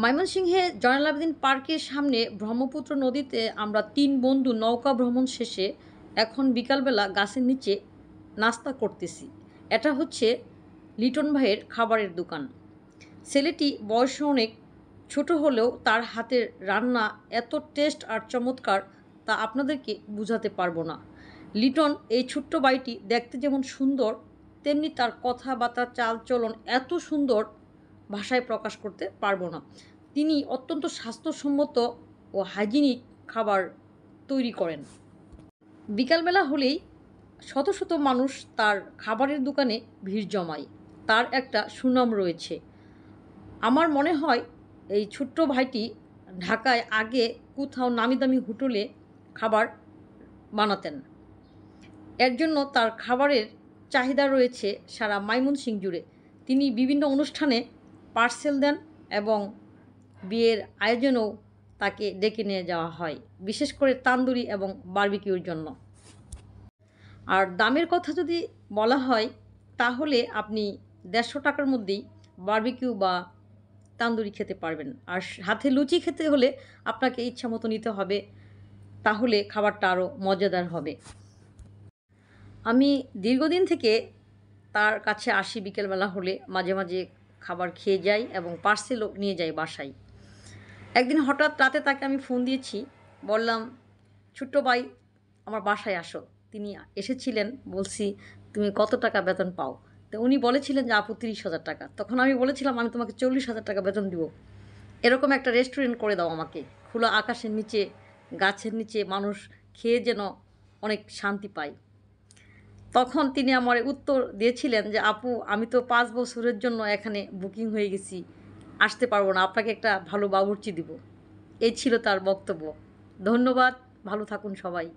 ময়মনসিংহে জয়নুল আবেদীন পার্কের সামনে ব্রহ্মপুত্র নদীতে আমরা ৩ বন্ধু নৌকা ভ্রমণ শেষে এখন বিকালবেলা গাছের নিচে নাস্তা করতেছি। এটা হচ্ছে লিটন ভাইয়ের খাবারের দোকান। ছেলেটি বয়সে অনেক ছোট হলেও তার হাতের রান্না এত টেস্ট আর চমৎকার তা আপনাদেরকে বুঝাতে পারবো না। লিটন এই ছোট্ট বাড়িটি দেখতে যেমন সুন্দর, তেমনি তার কথাবার্তা চালচলন এত সুন্দর ভাষায় প্রকাশ করতে পারবো না। তিনি অত্যন্ত স্বাস্থ্যসম্মত ও হাইজিনিক খাবার তৈরি করেন। বিকালবেলা হলেই শত শত মানুষ তার খাবারের দোকানে ভিড় জমায়। তার একটা সুনাম রয়েছে। আমার মনে হয় এই ছোট্ট ভাইটি ঢাকায় আগে কোথাও নামিদামি হোটেলে খাবার বানাতেন। এর জন্য তার খাবারের চাহিদা রয়েছে সারা ময়মনসিংহ জুড়ে। তিনি বিভিন্ন অনুষ্ঠানে পার্সেল দেন এবং বিয়ের আয়োজনেও তাকে ডেকে নিয়ে যাওয়া হয়, বিশেষ করে তান্দুরি এবং বারবিকিউর জন্য। আর দামের কথা যদি বলা হয় তাহলে আপনি ১৫০ টাকার মধ্যেই বারবিকিউ বা তান্দুরি খেতে পারবেন। আর সাথে লুচি খেতে হলে আপনাকে ইচ্ছা মতো নিতে হবে, তাহলে খাবারটা আরও মজাদার হবে। আমি দীর্ঘদিন থেকে তার কাছে আসি, বিকেলবেলা হলে মাঝে মাঝে খাবার খেয়ে যাই এবং পার্সেলও নিয়ে যাই বাসায়। একদিন হঠাৎ রাতে তাকে আমি ফোন দিয়েছি, বললাম, ছোট্ট ভাই আমার বাসায় আসো। তিনি এসেছিলেন। বলছি, তুমি কত টাকা বেতন পাও? তো উনি বলেছিলেন যে আপু ৩০,০০০ টাকা। তখন আমি বলেছিলাম আমি তোমাকে ৪০,০০০ টাকা বেতন দিব। এরকম একটা রেস্টুরেন্ট করে দাও আমাকে, খোলা আকাশের নিচে, গাছের নিচে, মানুষ খেয়ে যেন অনেক শান্তি পায়। তখন তিনি আমার উত্তর দিয়েছিলেন যে আপু আমি তো ৫ বছরের জন্য এখানে বুকিং হয়ে গেছি, আসতে পারবো না, আপনাকে একটা ভালো বাবুর্চি দিব। এই ছিল তার বক্তব্য। ধন্যবাদ, ভালো থাকুন সবাই।